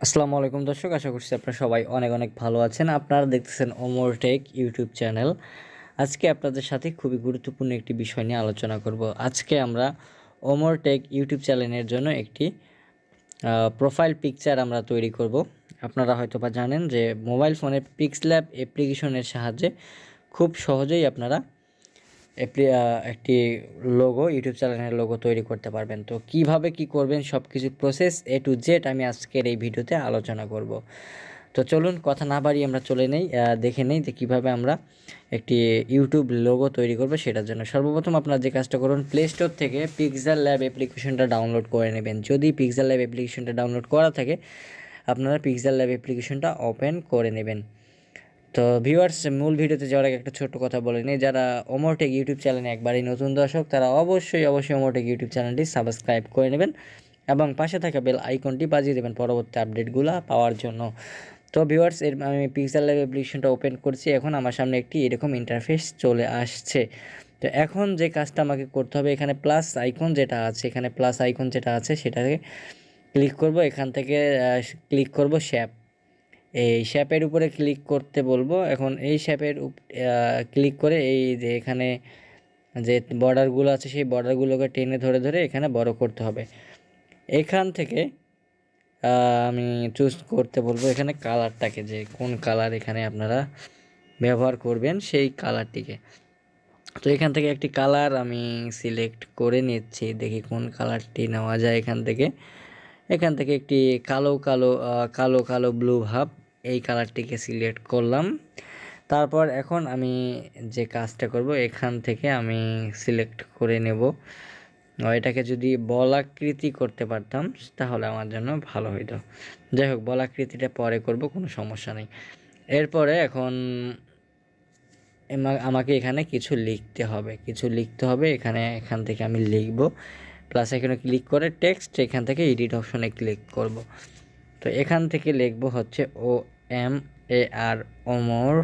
আসসালামু আলাইকুম দর্শক, আশা করছি আপনারা সবাই অনেক অনেক ভালো আছেন। আপনারা দেখতেছেন ওমর টেক ইউটিউব চ্যানেল। আজকে আপনাদের সাথে খুবই গুরুত্বপূর্ণ একটি বিষয় নিয়ে আলোচনা করব। আজকে আমরা ওমর টেক ইউটিউব চ্যানেলের জন্য একটি প্রোফাইল পিকচার আমরা তৈরি করব। আপনারা হয়তো বা জানেন যে মোবাইল ফোনে পিক্সল্যাব অ্যাপ্লিকেশনের সাহায্যে খুব সহজেই আপনারা একটি লোগো, ইউটিউব চ্যানেলের লোগো তৈরি করতে পারবেন। তো কিভাবে কি করবেন, সব কিছু প্রসেস A to Z আমি আজকের এই ভিডিওতে আলোচনা করব। তো চলুন কথা না বাড়িয়ে আমরা দেখে নেই যে কীভাবে আমরা একটি ইউটিউব লোগো তৈরি করব। সেটার জন্য সর্বপ্রথম আপনারা যে কাজটা করুন, প্লে স্টোর থেকে পিক্সেল ল্যাব অ্যাপ্লিকেশনটা ডাউনলোড করে নেবেন। যদি পিক্সেল ল্যাব অ্যাপ্লিকেশনটা ডাউনলোড করা থাকে, আপনারা পিক্সেল ল্যাব অ্যাপ্লিকেশনটা ওপেন করে নেবেন। তো ভিউয়ার্স, মূল ভিডিওতে যাওয়ার আগে একটা ছোট্ট কথা বলে নিই, যারা ওমর টেক ইউটিউব চ্যানেলে একবারই নতুন দর্শক, তারা অবশ্যই ওমর টেক ইউটিউব চ্যানেলটি সাবস্ক্রাইব করে নেবেন এবং পাশে থাকা বেল আইকনটি বাজিয়ে দেবেন পরবর্তী আপডেটগুলো পাওয়ার জন্য। তো ভিউয়ার্স, আমি পিক্সেল ল্যাব অ্যাপ্লিকেশনটা ওপেন করছি। এখন আমার সামনে একটি এরকম ইন্টারফেস চলে আসছে। তো এখন যে কাজটা আমাকে করতে হবে, এখানে প্লাস আইকন যেটা আছে সেটাকে ক্লিক করব। এখান থেকে ক্লিক করব শেপ। এই শেপের উপরে ক্লিক করতে বলবো। এখন এই শেপের ক্লিক করে এই যে এখানে যে বর্ডারগুলো আছে, সেই বর্ডারগুলোকে টেনে ধরে ধরে এখানে বড় করতে হবে। এখান থেকে আমি চুজ করতে বলবো এখানে কালারটাকে, যে কোন কালার এখানে আপনারা ব্যবহার করবেন সেই কালারটিকে। তো এখান থেকে একটি কালার আমি সিলেক্ট করে নিচ্ছি, দেখি কোন কালারটি নেওয়া যায়। এখান থেকে একটি কালো ব্লু ভাব, এই কালারটিকে সিলেক্ট করলাম। তারপর এখন আমি যে কাজটা করব, এখান থেকে আমি সিলেক্ট করে নেব। এটাকে যদি বলাকৃতি করতে পারতাম তাহলে আমার জন্য ভালো হইতো। যাই হোক, বলাকৃতিটা পরে করব, কোনো সমস্যা নেই। এরপরে এখন আমাকে এখানে কিছু লিখতে হবে। এখান থেকে আমি লিখব। প্লাস এখানে ক্লিক করে টেক্সট, এখান থেকে এডিট অপশনে ক্লিক করব। তো এখান থেকে লিখব হচ্ছে OMAR, Omar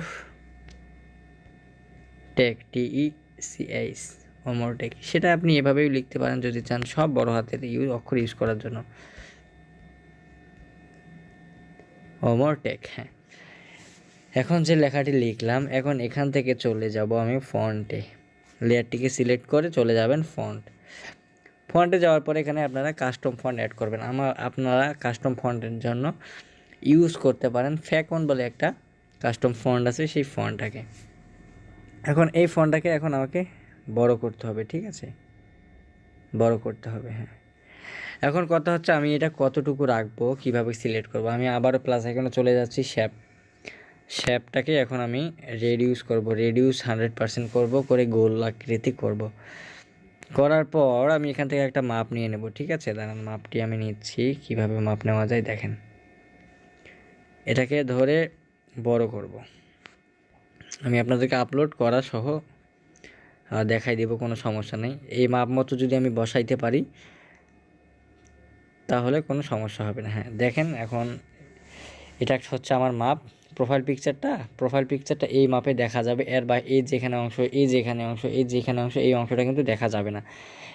tech, TECH, Omar tech. সেটা আপনি এভাবেই লিখতে পারেন যদি চান, সব বড় হাতের অক্ষর ইউজ করার জন্য। ওমর টেক, হ্যাঁ। এখন যে লেখাটি লিখলাম, এখন এখান থেকে চলে যাব আমি ফন্টে। লেয়ারটিকে সিলেক্ট করে চলে যাবেন ফন্টে যাওয়ার পরে এখানে আপনারা কাস্টম ফন্ট অ্যাড করবেন। আপনারা কাস্টম ফন্টের জন্য ইউজ করতে পারেন ফ্যাকন বলে একটা কাস্টম ফন্ট আছে, সেই ফন্টটাকে। এখন এই ফন্টটাকে এখন আমাকে বড় করতে হবে, ঠিক আছে, বড় করতে হবে, হ্যাঁ। এখন কথা হচ্ছে আমি এটা কতটুকু রাখবো, কিভাবে সিলেক্ট করব। আমি আবারও প্লাস এখানে চলে যাচ্ছি, শেপটাকে এখন আমি রেডিউস 100% করব, করে গোল আকৃতি করব। করার পর আমি এখান থেকে একটা মাপ নিয়ে নেব, ঠিক আছে। দাঁড়ান, মাপটি আমি নিচ্ছি। কিভাবে মাপ নেওয়া যায় দেখেন। এটাকে ধরে বড় করব। আমি আপনাদেরকে আপলোড করা সহ দেখাই দেব, কোনো সমস্যা নেই। এই মাপ মতো যদি আমি বসাইতে পারি তাহলে কোনো সমস্যা হবে না। হ্যাঁ, দেখেন এখন এটা হচ্ছে আমার মাপ। প্রোফাইল পিকচারটা এই মাপে দেখা যাবে। এই যেখানে অংশ, এই অংশটা কিন্তু দেখা যাবে না।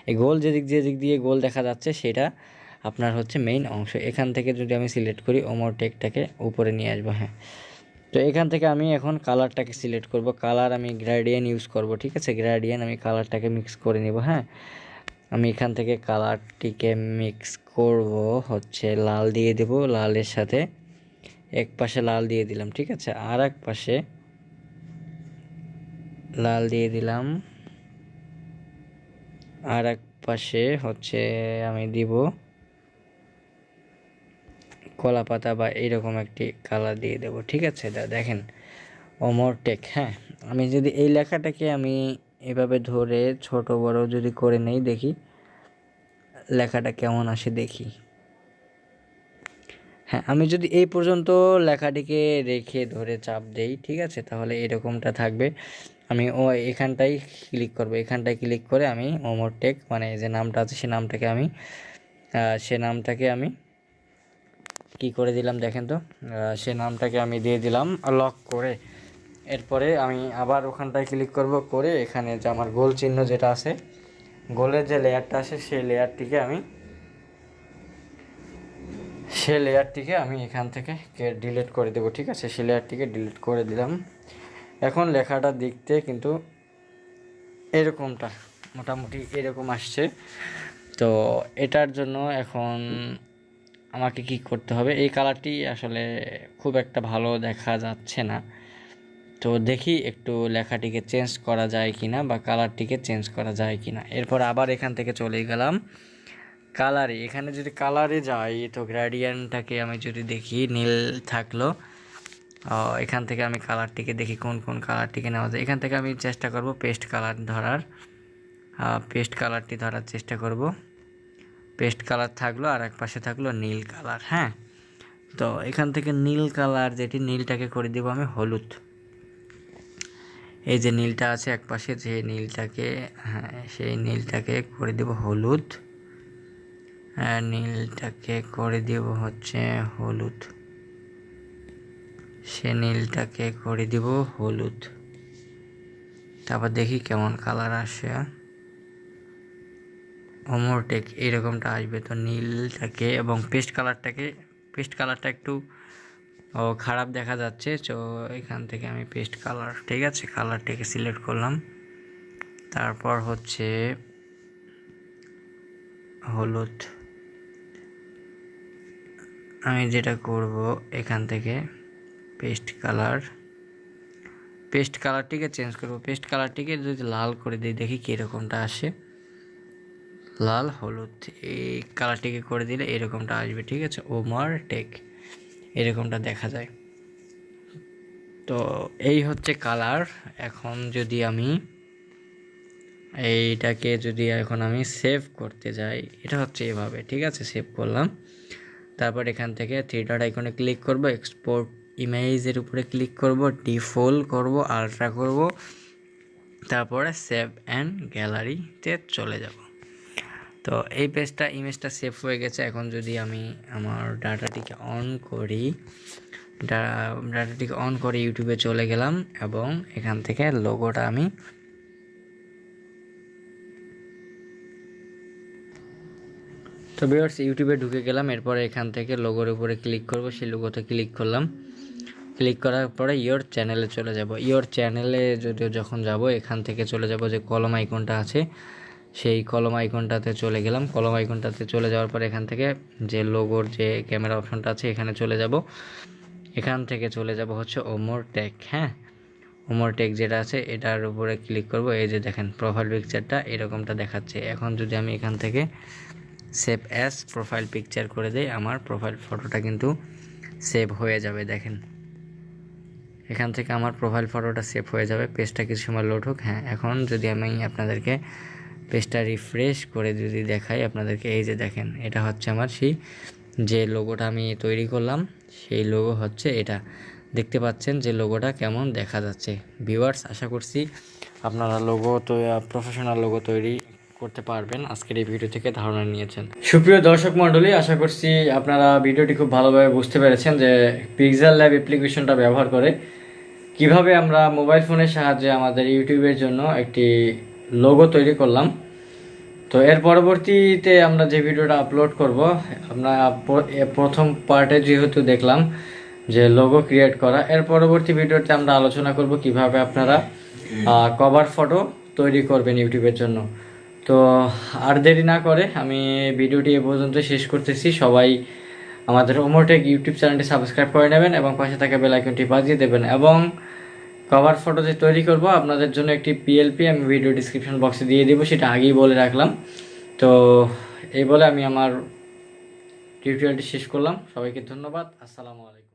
এই গোল যে দিক দিয়ে গোল দেখা যাচ্ছে সেটা আপনার হচ্ছে মেইন অংশ। এখান থেকে যদি আমি সিলেক্ট করি, ওমর টেকটাকে উপরে নিয়ে আসবো, হ্যাঁ। তো এখান থেকে আমি এখন কালারটাকে সিলেক্ট করব। কালার আমি গ্রেডিয়েন্ট ইউজ করব, ঠিক আছে। আমি কালারটাকে মিক্স করে নেব, হ্যাঁ। আমি এখান থেকে কালারটিকে মিক্স করব হচ্ছে লাল দিয়ে দেব। লালের সাথে এক পাশে লাল দিয়ে দিলাম, ঠিক আছে। আর এক পাশে লাল দিয়ে দিলাম। আর এক পাশে হচ্ছে আমি দিব কলা পাতা বা এইরকম একটি কালার দিয়ে দেব, ঠিক আছে। দেখেন ওমর টেক, হ্যাঁ। আমি যদি এই লেখাটাকে আমি এভাবে ধরে ছোট বড় যদি করে নেই, দেখি লেখাটা কেমন আসে, দেখি। হ্যাঁ, আমি যদি এই পর্যন্ত লেখাটিকে রেখে ধরে চাপ দেই, ঠিক আছে, তাহলে এরকমটা থাকবে। আমি এখানটায় ক্লিক করে আমি ওমর টেক, মানে যে নামটা আছে সে নামটাকে আমি কি করে দিলাম দেখেন তো। সে নামটাকে আমি দিয়ে দিলাম লক করে। এরপরে আমি আবার ওখানটায় ক্লিক করব, করে এখানে যে আমার গোল চিহ্ন যেটা আছে, গোলের যে লেয়ারটা আছে সেই লেয়ারটিকে আমি সে লেয়ারটিকে আমি এখান থেকে ডিলিট করে দেবো, ঠিক আছে। সে লেয়ারটিকে ডিলিট করে দিলাম। এখন লেখাটা দেখতে কিন্তু এরকমটা মোটামুটি এরকম আসছে। তো এটার জন্য এখন আমাকে কি করতে হবে, এই কালারটি আসলে খুব একটা ভালো দেখা যাচ্ছে না, তো দেখি একটু লেখাটিকে চেঞ্জ করা যায় কিনা বা কালারটিকে চেঞ্জ করা যায় কিনা। এরপর আবার এখান থেকে চলে গেলাম কালারে। এখানে যদি কালারে যাই তো গ্রেডিয়েন্টটাকে আমি যদি দেখি নীল থাকলো, এখান থেকে আমি কালারটিকে দেখি কোন কোন কালারটিকে নেওয়া যায়। এখান থেকে আমি চেষ্টা করব পেস্ট কালার ধরার, পেস্ট কালারটি ধরার চেষ্টা করব। পেস্ট কালার থাকলো আর এক পাশে থাকলো নীল কালার। হ্যাঁ, তো এখান থেকে নীল কালার যেটি, নীলটাকে করে দেবো আমি হলুদ। এই যে নীলটা আছে এক পাশে, যে নীলটাকে, হ্যাঁ সেই নীলটাকে করে দেব হলুদ। নীলটাকে করে দেব হচ্ছে হলুদ, সে নীলটাকে করে দিব হলুদ। তারপর দেখি কেমন কালার আসে। ওমর টেক এরকমটা আসবে। তো নীলটাকে এবং পেস্ট কালারটা একটু খারাপ দেখা যাচ্ছে, তো এখান থেকে আমি পেস্ট কালার, ঠিক আছে, কালারটাকে সিলেক্ট করলাম। তারপর হচ্ছে হলুদ। আমি যেটা করব এখান থেকে পেস্ট কালারটিকে চেঞ্জ করব। পেস্ট কালারটিকে যদি লাল করে দিই দেখি কীরকমটা আসে। লাল হলুদ এই কালারটিকে করে দিলে এরকমটা আসবে, ঠিক আছে। ওমার টেক এরকমটা দেখা যায়। তো এই হচ্ছে কালার। এখন যদি আমি এইটাকে এখন আমি সেভ করতে যাই, এটা হচ্ছে এভাবে, ঠিক আছে। সেভ করলাম। তারপর এখান থেকে থ্রি ডট আইকনে ক্লিক করব, এক্সপোর্ট ইমেজের উপরে ক্লিক করব, ডিফল্ট করব, আলট্রা করব, তারপরে সেভ অ্যান্ড গ্যালারিতে চলে যাব। তো এই ইমেজটা সেভ হয়ে গেছে। এখন যদি আমি আমার ডাটাটিকে অন করি, ইউটিউবে চলে গেলাম এবং এখান থেকে লোগোটা আমি তো ভিউয়ার্স ইউটিউবে ঢুকে গেলাম। এরপরে এখান থেকে লোগোর উপরে ক্লিক করব, সেই লোগোতে ক্লিক করলাম। ক্লিক করার পরে ইয়োর চ্যানেলে চলে যাব। ইয়োর চ্যানেলে যখন যাব এখান থেকে চলে যাব যে কলম আইকনটা আছে, সেই কলম আইকনটাতে চলে গেলাম। কলম আইকনটাতে চলে যাওয়ার পর এখান থেকে যে লোগোর যে ক্যামেরা অপশনটা আছে এখানে চলে যাব। এখান থেকে চলে যাব হচ্ছে ওমর টেক। হ্যাঁ, ওমর টেক যেটা আছে এটার উপরে ক্লিক করব। এই যে দেখেন প্রোফাইল পিকচারটা এরকমটা দেখাচ্ছে। এখন যদি আমি এখান থেকে সেভ অ্যাজ প্রোফাইল পিকচার করে দেই, আমার প্রোফাইল ফটোটা কিন্তু সেভ হয়ে যাবে। দেখেন এখান থেকে আমার প্রোফাইল ফটোটা সেভ হয়ে যাবে। পেজটা কিছু সময় লোড হোক। হ্যাঁ, এখন যদি আমি আপনাদেরকে পেজটা রিফ্রেশ করে যদি দেখাই আপনাদেরকে, এই যে দেখেন এটা হচ্ছে আমার সেই যে লোগোটা আমি তৈরি করলাম, সেই লোগো হচ্ছে এটা। দেখতে পাচ্ছেন যে লোগোটা কেমন দেখা যাচ্ছে। ভিউয়ার্স আশা করছি আপনারা প্রফেশনাল লোগো তৈরি করতে পারবেন। আজকের এই ভিডিও থেকে ধারণা নিয়েছেন। সুপ্রিয় দর্শক মণ্ডলী, আশা করছি আপনারা ভিডিওটি খুব ভালোভাবে বুঝতে পেরেছেন যে পিক্সেল ল্যাব অ্যাপ্লিকেশনটা ব্যবহার করে কিভাবে আমরা মোবাইল ফোনের সাহায্যে আমাদের ইউটিউবের জন্য একটি লোগো তৈরি করলাম। তো এর পরবর্তীতে আমরা যে ভিডিওটা আপলোড করব, আমরা প্রথম পার্টে যেহেতু দেখলাম যে লোগো ক্রিয়েট করা, এর পরবর্তী ভিডিওতে আমরা আলোচনা করব কিভাবে আপনারা কভার ফটো তৈরি করবেন ইউটিউবের জন্য। তো আর দেরি না করে আমি ভিডিওটি এ পর্যন্ত শেষ করতেছি। সবাই আমাদের ওমরটেক ইউটিউব চ্যানেলটি সাবস্ক্রাইব করে নেবেন এবং পাশে থাকা বেল আইকনটি বাজিয়ে দেবেন। এবং কভার ফটো যে তৈরি করব আপনাদের জন্য একটি পিএলপি আমি ভিডিও ডিসক্রিপশন বক্সে দিয়ে দিব, সেটা আগেই বলে রাখলাম। তো এই বলে আমি আমার টিউটোরিয়ালটি শেষ করলাম। সবাইকে ধন্যবাদ। আসসালামু আলাইকুম।